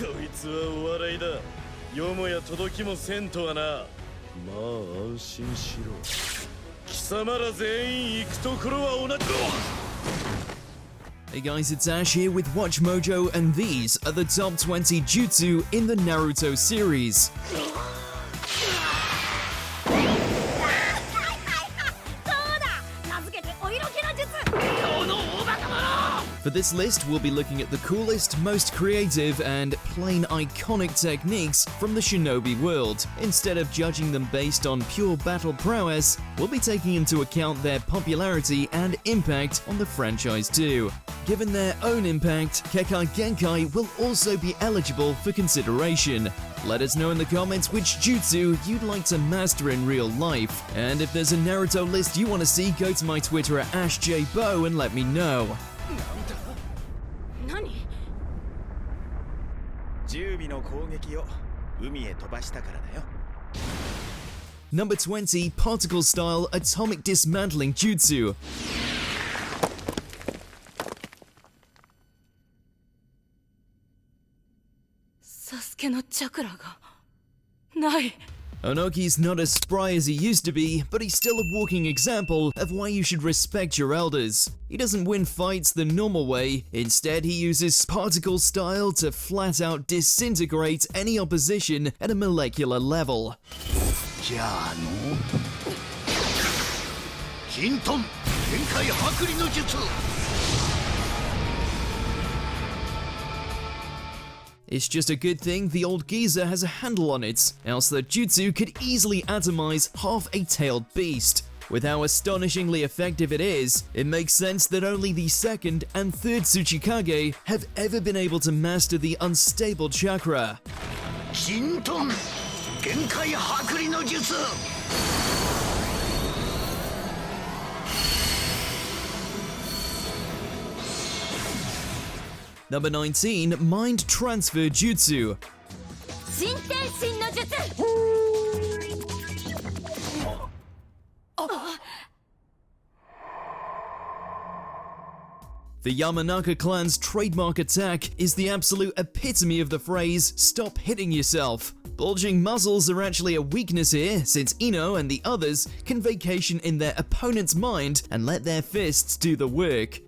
こいつはお笑いだ。よもや届きもせんとはな。まあ安心しろ。貴様ら全員行くところは同じ。Hey guys, it's Ash here with WatchMojo, and these are the top 20 Jutsu in the Naruto series. For this list, we'll be looking at the coolest, most creative, and plain iconic techniques from the shinobi world. Instead of judging them based on pure battle prowess, we'll be taking into account their popularity and impact on the franchise too. Given their own impact, Kekai Genkai will also be eligible for consideration. Let us know in the comments which jutsu you'd like to master in real life. And if there's a Naruto list you want to see, go to my Twitter at AshJBo and let me know. Number 20, Particle Style Atomic Dismantling Jutsu. Sasuke no chakra ga nai. Onoki's not as spry as he used to be, but he's still a walking example of why you should respect your elders. He doesn't win fights the normal way, instead he uses particle style to flat out disintegrate any opposition at a molecular level. It's just a good thing the old geezer has a handle on it, else the jutsu could easily atomize half a tailed beast. With how astonishingly effective it is, it makes sense that only the second and third Tsuchikage have ever been able to master the unstable chakra. Number 19, Mind Transfer Jutsu. The Yamanaka clan's trademark attack is the absolute epitome of the phrase, "stop hitting yourself." Bulging muscles are actually a weakness here, since Ino and the others can vacation in their opponent's mind and let their fists do the work.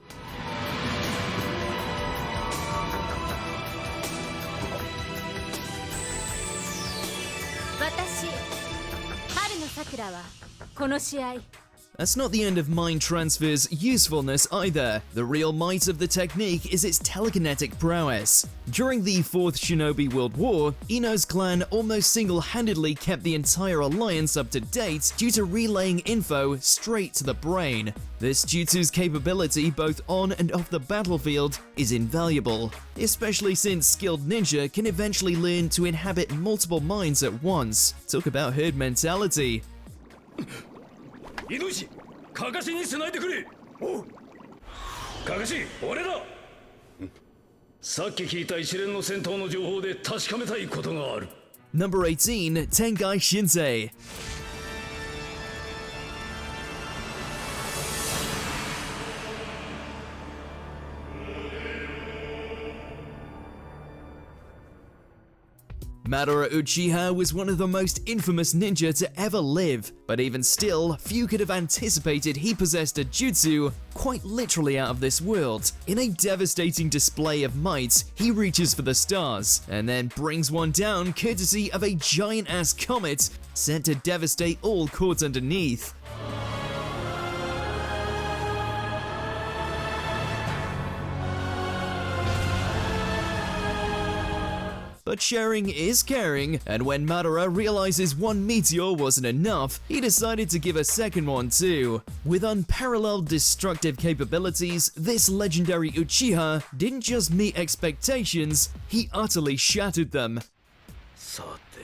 That's not the end of Mind Transfer's usefulness either. The real might of the technique is its telekinetic prowess. During the 4th Shinobi World War, Ino's clan almost single-handedly kept the entire alliance up to date due to relaying info straight to the brain. This jutsu's capability both on and off the battlefield is invaluable, especially since skilled ninja can eventually learn to inhabit multiple minds at once. Talk about herd mentality. イノシカカシに繋いでくれ。おうカカシ俺だ。さっき聞いた一連の戦闘の情報で確かめたいことがある。 Number 18, Tengai Shinsei. Madara Uchiha was one of the most infamous ninja to ever live, but even still, few could have anticipated he possessed a jutsu quite literally out of this world. In a devastating display of might, he reaches for the stars, and then brings one down courtesy of a giant-ass comet sent to devastate all caught underneath. But sharing is caring, and when Madara realizes one meteor wasn't enough, he decided to give a second one too. With unparalleled destructive capabilities, this legendary Uchiha didn't just meet expectations, he utterly shattered them. さて、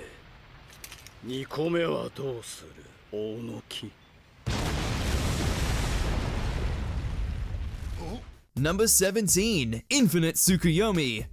2個目はどうする、大野木。Number 17, Infinite Tsukuyomi.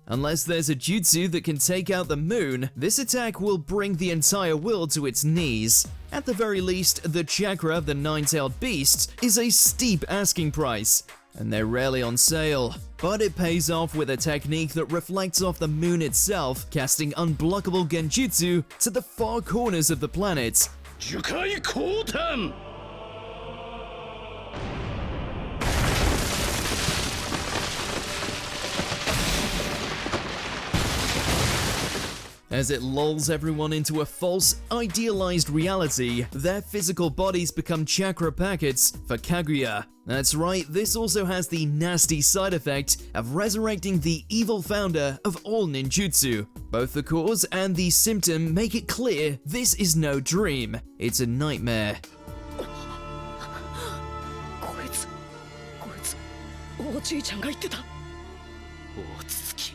Unless there's a jutsu that can take out the moon, this attack will bring the entire world to its knees. At the very least, the chakra of the nine-tailed beasts is a steep asking price, and they're rarely on sale. But it pays off with a technique that reflects off the moon itself, casting unblockable genjutsu to the far corners of the planet. 樹海降誕 As it lulls everyone into a false, idealized reality, their physical bodies become chakra packets for Kaguya. That's right, this also has the nasty side effect of resurrecting the evil founder of all ninjutsu. Both the cause and the symptom make it clear this is no dream, it's a nightmare. こいつおじいちゃんが言ってた。大月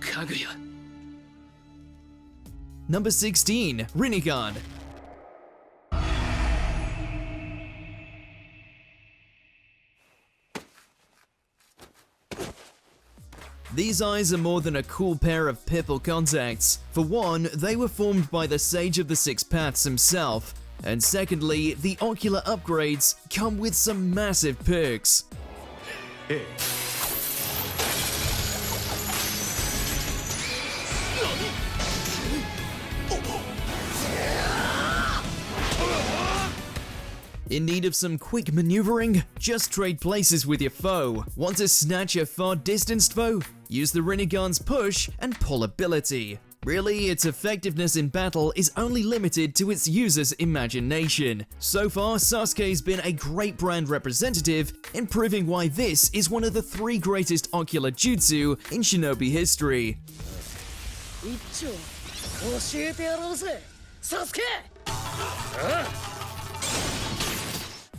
かぐや Number 16, Rinnegan. These eyes are more than a cool pair of pimple contacts. For one, they were formed by the Sage of the Six Paths himself. And secondly, the ocular upgrades come with some massive perks. In need of some quick maneuvering? Just trade places with your foe. Want to snatch a far-distanced foe? Use the Rinnegan's push and pull ability. Really, its effectiveness in battle is only limited to its user's imagination. So far, Sasuke's been a great brand representative in proving why this is one of the 3 greatest ocular jutsu in shinobi history. 一丁教えてやろうぜ、サスケ。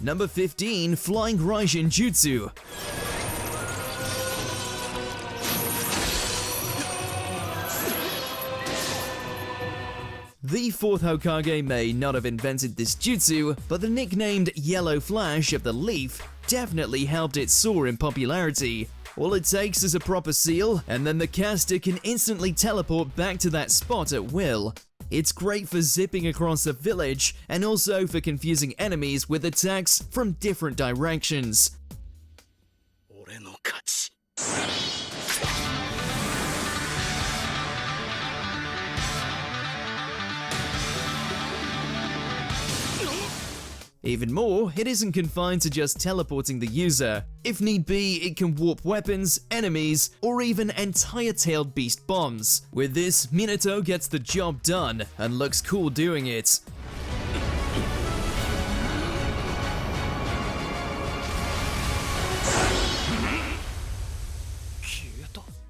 Number 15, Flying RAIJIN Jutsu. The 4th Hokage may not have invented this jutsu, but the nicknamed Yellow Flash of the Leaf definitely helped it soar in popularity. All it takes is a proper seal, and then the caster can instantly teleport back to that spot at will. It's great for zipping across a village, and also for confusing enemies with attacks from different directions. 俺の勝ち Even more, it isn't confined to just teleporting the user. If need be, it can warp weapons, enemies, or even entire tailed beast bombs. With this, Minato gets the job done, and looks cool doing it.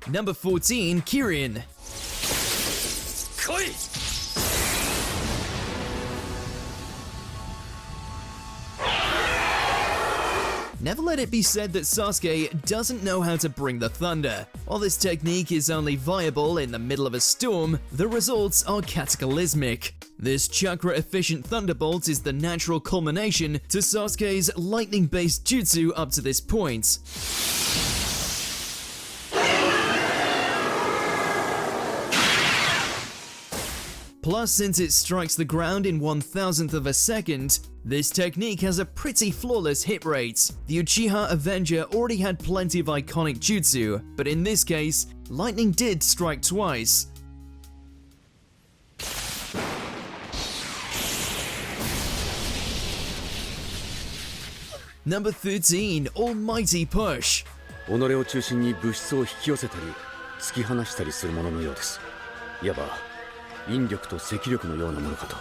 Number 14, Kirin. 来い Never let it be said that Sasuke doesn't know how to bring the thunder. While this technique is only viable in the middle of a storm, the results are cataclysmic. This chakra-efficient thunderbolt is the natural culmination to Sasuke's lightning-based jutsu up to this point. Plus, since it strikes the ground in 1/1000th of a second, this technique has a pretty flawless hit rate. The Uchiha Avenger already had plenty of iconic jutsu, but in this case, lightning did strike twice. Number 13, Almighty Push. 己を中心に物質を引き寄せたり突き放したりするもののようです。いわば引力と積力のようなものかと。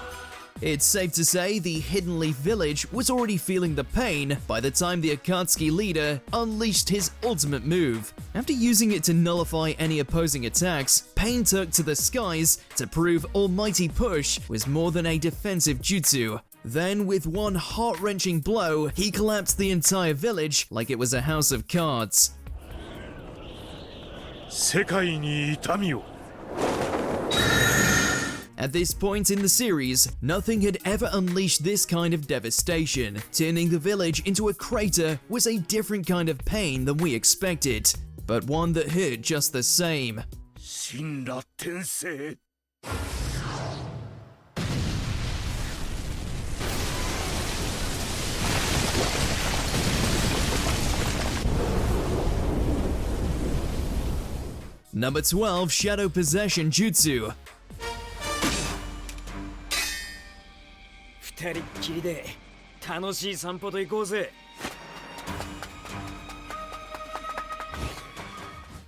It's safe to say the Hidden Leaf Village was already feeling the pain by the time the Akatsuki leader unleashed his ultimate move. After using it to nullify any opposing attacks, Pain took to the skies to prove Almighty Push was more than a defensive jutsu. Then, with one heart-wrenching blow, he collapsed the entire village like it was a house of cards. 世界に痛みを At this point in the series, nothing had ever unleashed this kind of devastation. Turning the village into a crater was a different kind of pain than we expected. but one that hit just the same. 神羅転生 Number 12, Shadow Possession Jutsu. 二人っきりで楽しい散歩と行こうぜ。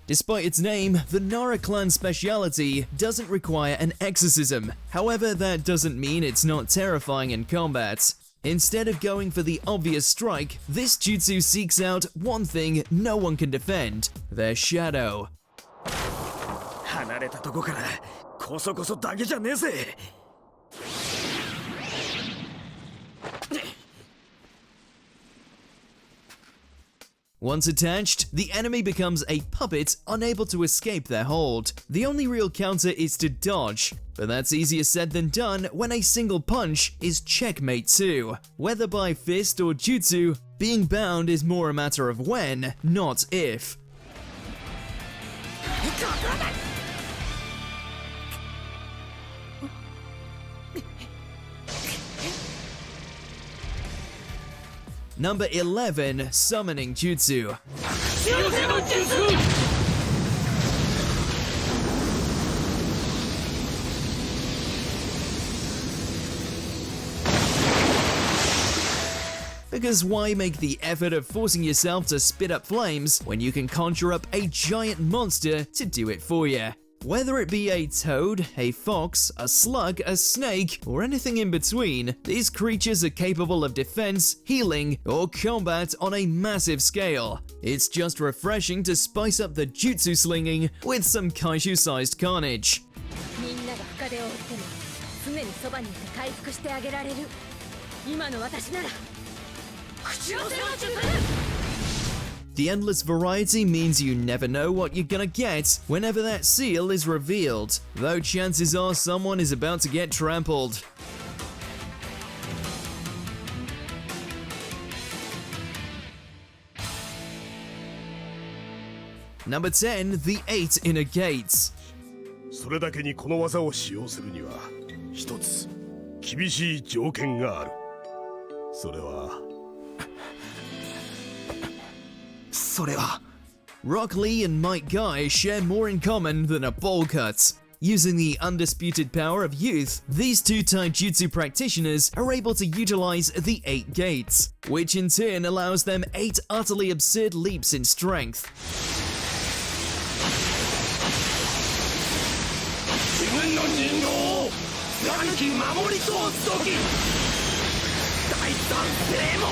Despite its name, the Nara clan's speciality doesn't require an exorcism. However, that doesn't mean it's not terrifying in combat. Instead of going for the obvious strike, this jutsu seeks out one thing no one can defend: their shadow. 離れたとこからこそこそだけじゃねえぜ。 Once attached, the enemy becomes a puppet unable to escape their hold. The only real counter is to dodge, but that's easier said than done when a single punch is checkmate too. Whether by fist or jutsu, being bound is more a matter of when, not if. Number 11, Summoning Jutsu. Because why make the effort of forcing yourself to spit up flames when you can conjure up a giant monster to do it for you? Whether it be a toad, a fox, a slug, a snake, or anything in between, these creatures are capable of defense, healing, or combat on a massive scale. It's just refreshing to spice up the jutsu slinging with some kaiju-sized carnage. みんなが深手を負っても常にそばにいて回復してあげられる。今の私なら口寄せの術。 The endless variety means you never know what you're gonna get whenever that seal is revealed, though chances are someone is about to get trampled. Number 10, the 8 inner gates. それだけにこの技を使用するには一つ厳しい条件がある。それは Rock Lee and Mike Guy share more in common than a bowl cut. Using the undisputed power of youth, these two taijutsu practitioners are able to utilize the 8 gates, which in turn allows them 8 utterly absurd leaps in strength. 自分の人形を貫き守り通す時第三正門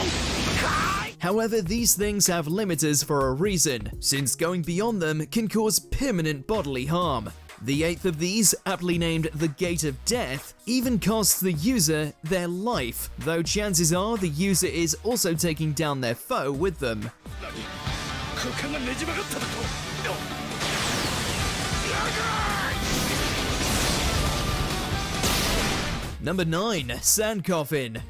開 However, these things have limiters for a reason, since going beyond them can cause permanent bodily harm. The 8th of these, aptly named the Gate of Death, even costs the user their life, though chances are the user is also taking down their foe with them. 空間がねじ曲がっただと。Number 9, Sand Coffin.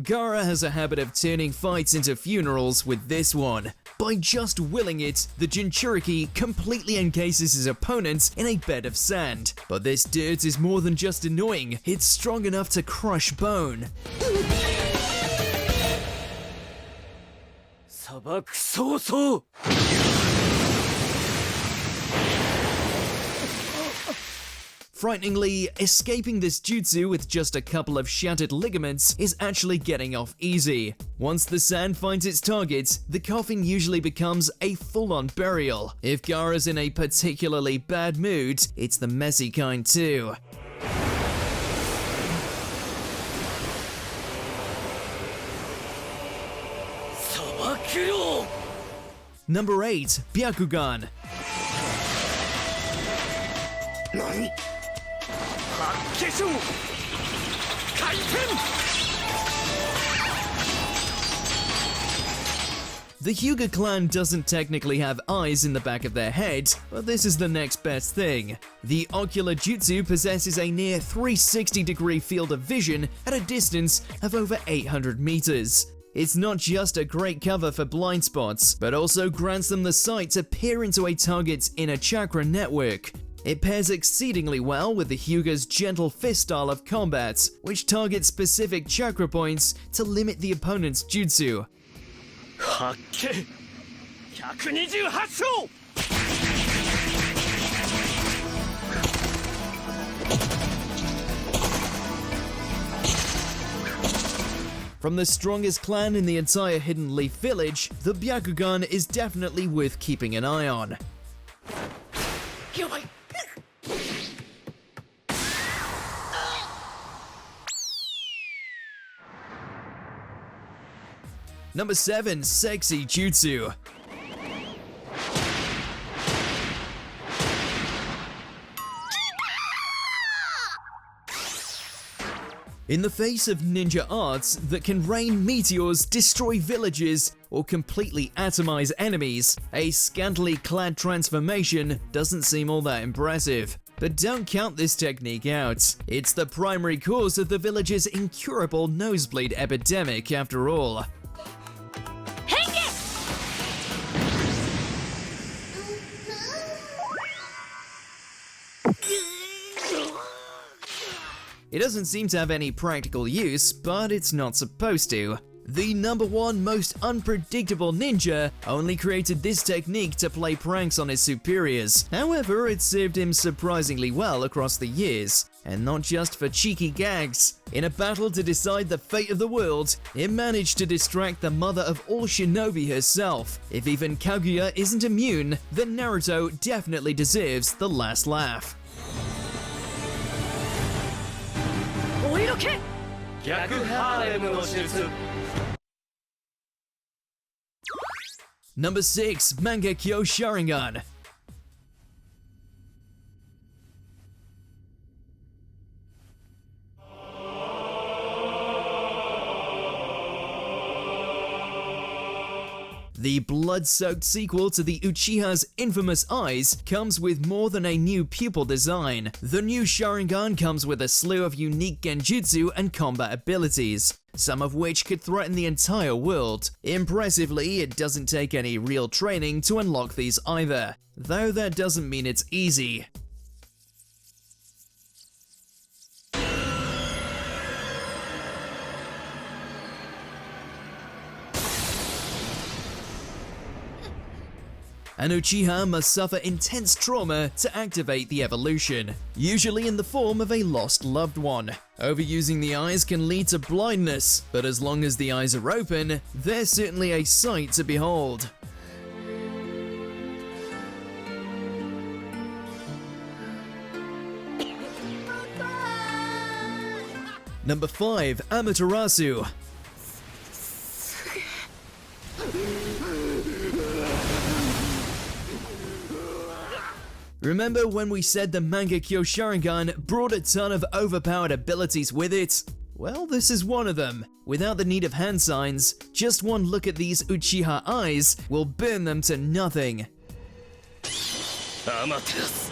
Gaara has a habit of turning fights into funerals with this one. By just willing it, the Jinchuriki completely encases his opponent in a bed of sand. But this dirt is more than just annoying, it's strong enough to crush bone. 砂漠早々 Frighteningly, escaping this jutsu with just a couple of shattered ligaments is actually getting off easy. Once the sand finds its target, the coffin usually becomes a full-on burial. If Gaara's in a particularly bad mood, it's the messy kind too. Number 8, Byakugan. 何？発揮回転！ The Hyuga clan doesn't technically have eyes in the back of their head, but this is the next best thing. The ocular jutsu possesses a near 360-degree field of vision at a distance of over 800 meters. It's not just a great cover for blind spots, but also grants them the sight to peer into a target's inner chakra network. It pairs exceedingly well with the Hyuga's gentle fist style of combat, which targets specific chakra points to limit the opponent's jutsu. 発見128勝 From the strongest clan in the entire Hidden Leaf village, the Byakugan is definitely worth keeping an eye on. Number 7. Sexy Jutsu. In the face of ninja arts that can rain meteors, destroy villages, or completely atomize enemies, a scantily clad transformation doesn't seem all that impressive. But don't count this technique out. It's the primary cause of the village's incurable nosebleed epidemic after all. It doesn't seem to have any practical use, but it's not supposed to. The number 1 most unpredictable ninja only created this technique to play pranks on his superiors. However, it served him surprisingly well across the years, and not just for cheeky gags. In a battle to decide the fate of the world, it managed to distract the mother of all shinobi herself. If even Kaguya isn't immune, then Naruto definitely deserves the last laugh. お色気 逆ハーレムの術 Number 6. Mangekyo Sharingan. The blood-soaked sequel to the Uchiha's infamous eyes comes with more than a new pupil design. The new Sharingan comes with a slew of unique genjutsu and combat abilities, some of which could threaten the entire world. Impressively, it doesn't take any real training to unlock these either, though that doesn't mean it's easy. An Uchiha must suffer intense trauma to activate the evolution, usually in the form of a lost loved one. Overusing the eyes can lead to blindness, but as long as the eyes are open, they're certainly a sight to behold. Number 5. Amaterasu. Remember when we said the Mangekyo Sharingan brought a ton of overpowered abilities with it? Well, this is one of them. Without the need of hand signs, just one look at these Uchiha eyes will burn them to nothing. Amaterasu.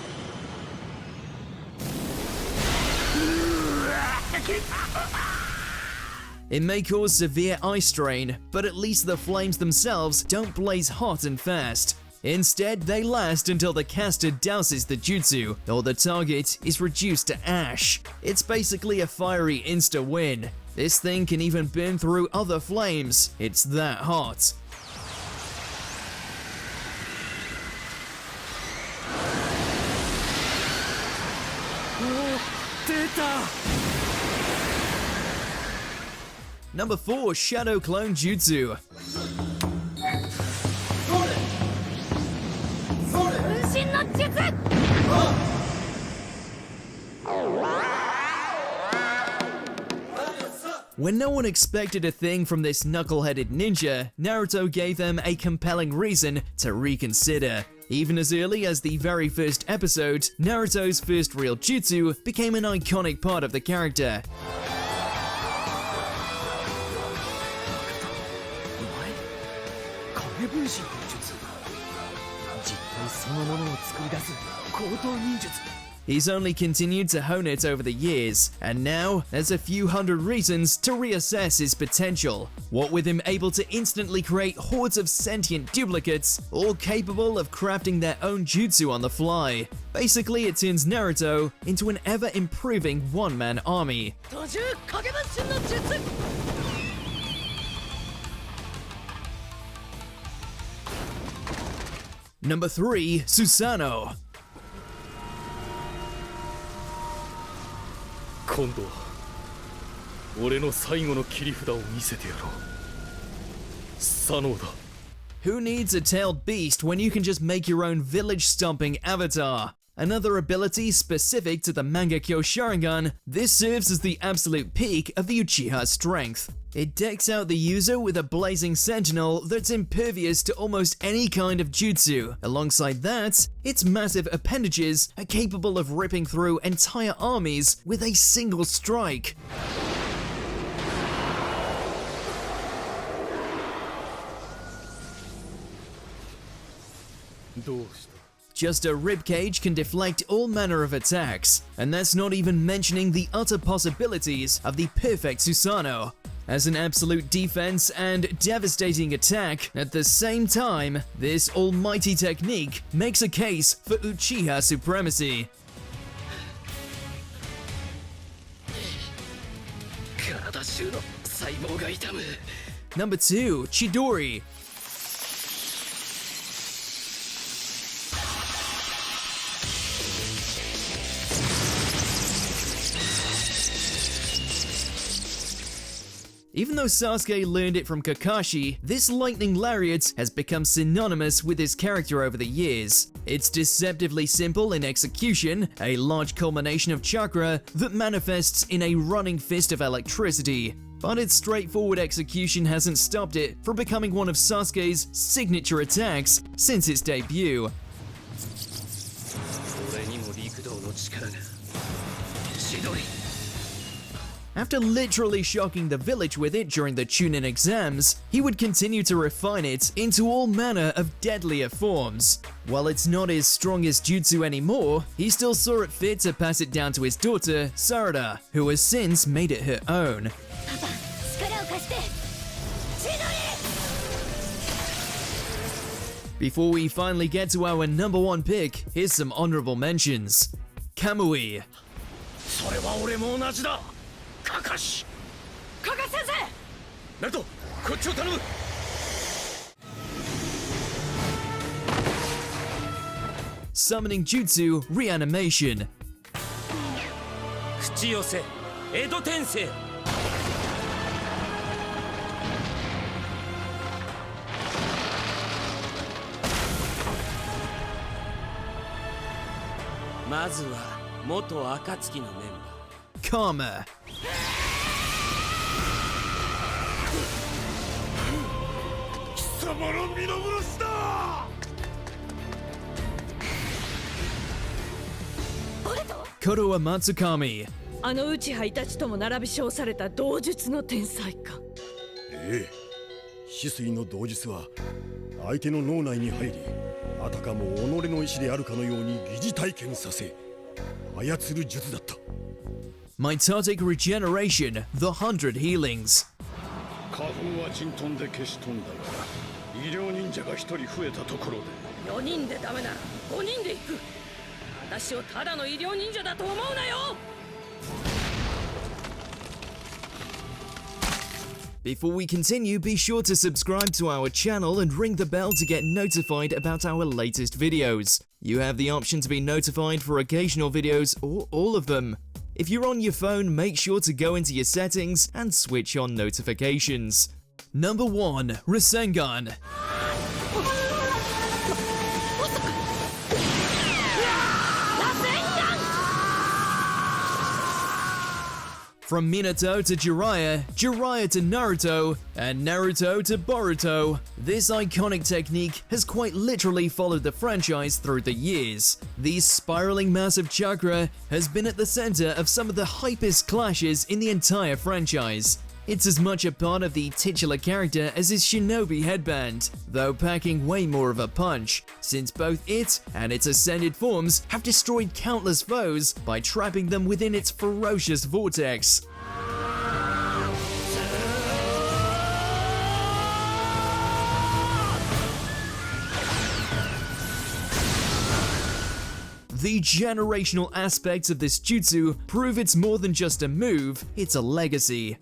It may cause severe eye strain, but at least the flames themselves don't blaze hot and fast. Instead, they last until the caster douses the jutsu, or the target is reduced to ash. It's basically a fiery insta-win. This thing can even burn through other flames. It's that hot. Number 4. Shadow Clone Jutsu. When no one expected a thing from this knuckle-headed ninja, Naruto gave them a compelling reason to reconsider. Even as early as the very first episode, Naruto's first real jutsu became an iconic part of the character. レ分身の術、実体そのものを作り出す高等忍術。 He's only continued to hone it over the years, and now there's a few hundred reasons to reassess his potential. What with him able to instantly create hordes of sentient duplicates, all capable of crafting their own jutsu on the fly. Basically, it turns Naruto into an ever-improving one-man army. 多重影分身の術。 Number 3, Susanoo. 今度は俺の最後の切り札を見せてやろう。左脳だ。 Who needs a tailed beast when you can just make your own village-stomping avatar? Another ability specific to the Mangakyo Sharingan, this serves as the absolute peak of the Uchiha strength. It decks out the user with a blazing sentinel that's impervious to almost any kind of jutsu. Alongside that, its massive appendages are capable of ripping through entire armies with a single strike. Just a ribcage can deflect all manner of attacks, and that's not even mentioning the utter possibilities of the perfect Susanoo. As an absolute defense and devastating attack at the same time, this almighty technique makes a case for Uchiha supremacy. 体中の細胞が痛む。 Number 2, Chidori. Even though Sasuke learned it from Kakashi, this lightning lariat has become synonymous with his character over the years. It's deceptively simple in execution, a large culmination of chakra that manifests in a running fist of electricity. But its straightforward execution hasn't stopped it from becoming one of Sasuke's signature attacks since its debut. 俺にも陸道の力が。千鳥。 After literally shocking the village with it during the Chunin exams, he would continue to refine it into all manner of deadlier forms. While it's not his strongest jutsu anymore, he still saw it fit to pass it down to his daughter, Sarada, who has since made it her own. Before we finally get to our number 1 pick, here's some honorable mentions. Kamui. それは俺も同じだ。カカシ。加賀先生。ナルト、こっちを頼む。 Summoning Jutsu Reanimation. 口寄せ、江戸転生。まずは元暁のメンバー。 Karma. 貴様の皆殺しだ。 Kotoa Matsukami. あの内派たちとも並び称された道術の天才か。ええ、止水の道術は相手の脳内に入り、あたかも己の意志であるかのように疑似体験させ操る術だった。 Mitotic Regeneration, The 100 Healings. 花粉は陣飛んで消し飛んだが医療忍者が1人増えたところで4人でダメなら5人で行く。私をただの医療忍者だと思うなよ。 Before we continue, be sure to subscribe to our channel and ring the bell to get notified about our latest videos. You have the option to be notified for occasional videos or all of them. If you're on your phone, make sure to go into your settings and switch on notifications. Number 1, Rasengan. From Minato to Jiraiya, Jiraiya to Naruto, and Naruto to Boruto, this iconic technique has quite literally followed the franchise through the years. The spiraling mass of chakra has been at the center of some of the hypest clashes in the entire franchise. It's as much a part of the titular character as his shinobi headband, though packing way more of a punch, since both it and its ascended forms have destroyed countless foes by trapping them within its ferocious vortex. The generational aspects of this jutsu prove it's more than just a move, it's a legacy.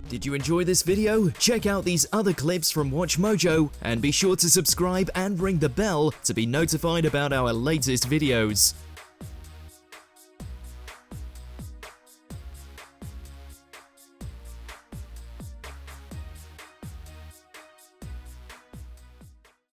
Did you enjoy this video? Check out these other clips from WatchMojo and be sure to subscribe and ring the bell to be notified about our latest videos.